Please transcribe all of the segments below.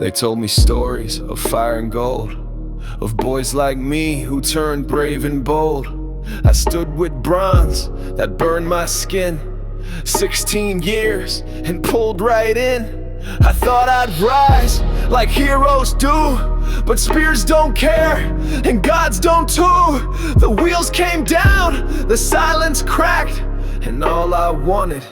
They told me stories of fire and gold, of boys like me who turned brave and bold. I stood with bronze that burned my skin, 16 years and pulled right in. I thought I'd rise like heroes do, but spears don't care and gods don't too. The wheels came down, the silence cracked, and all I wanted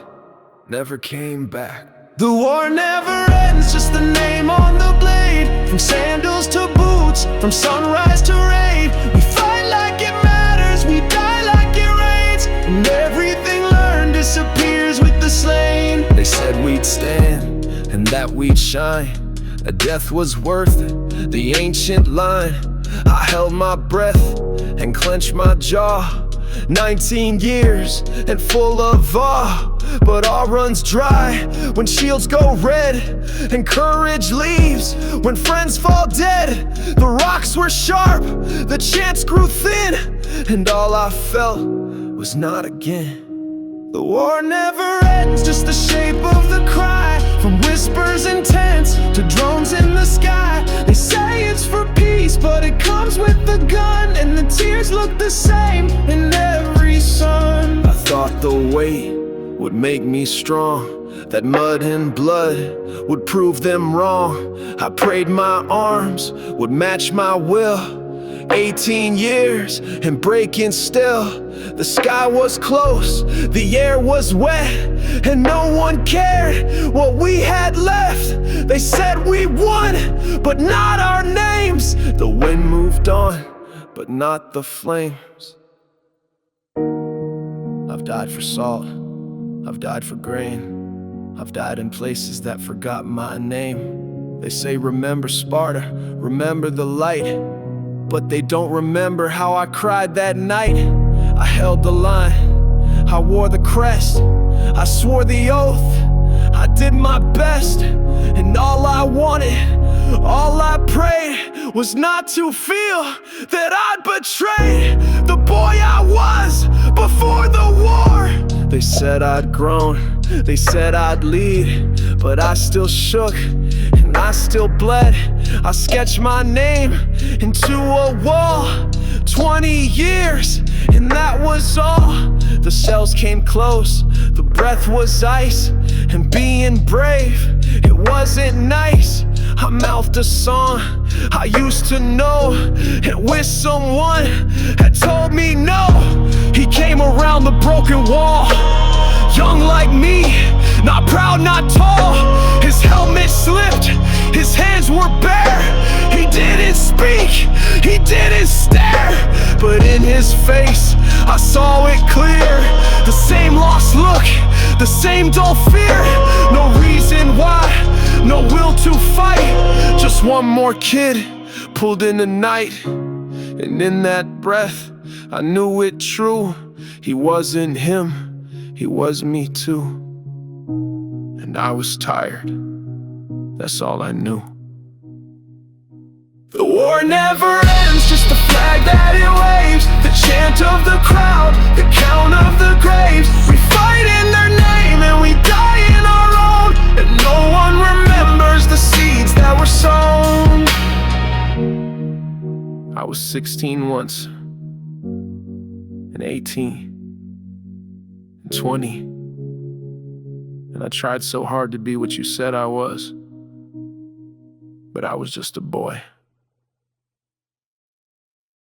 never came back. The war never ends, just the name on the blade. From sandals to boots, from sunrise to raid, we fight like it matters, we die like it rains, and everything learned disappears with the slain. They said we'd stand and that we'd shine, that death was worth it, the ancient line. I held my breath and clenched my jaw, 19 years and full of awe. But all runs dry when shields go red and courage leaves, when friends fall dead. The rocks were sharp, the chants grew thin, and all I felt was not again. The war never ends, just the shape of the cry, from whispers intense to drones in the sky. They say it's for peace, but it comes with the gun, and the tears look the same in every sun. I thought the weight would make me strong, that mud and blood would prove them wrong. I prayed my arms would match my will, 18 years and breaking still. The sky was close, the air was wet, and no one cared what we had left. They said we won, but not our names. The wind moved on, but not the flames. I've died for salt, I've died for grain, I've died in places that forgot my name. They say remember Sparta, remember the light, but they don't remember how I cried that night. I held the line, I wore the crest, I swore the oath, I did my best. And all I wanted, all I prayed, was not to feel that I'd betrayed the boy I was before the war. They said I'd grown, they said I'd lead, but I still shook and I still bled. I sketched my name into a wall, 20 years, and that was all. The shells came close, the breath was ice, and being brave, it wasn't nice. I mouthed a song I used to know, and wish someone had told me no. He came around the broken wall, young like me, not proud, not tall. His helmet slipped, his hands were bare. He didn't speak, he didn't stare, but in his face I saw it clear. The same lost look, the same dull fear. No reason why, no will to fight. Just one more kid pulled in the night, and in that breath I knew it true. He wasn't him, he was me too. And I was tired, that's all I knew. The war never ends, just the flag that it waves, the chant of the crowd, the count of the graves. We fight in their name and we die in our own, and no one remembers the seeds that were sown. I was 16 once, and 18, and 20, and I tried so hard to be what you said I was, but I was just a boy.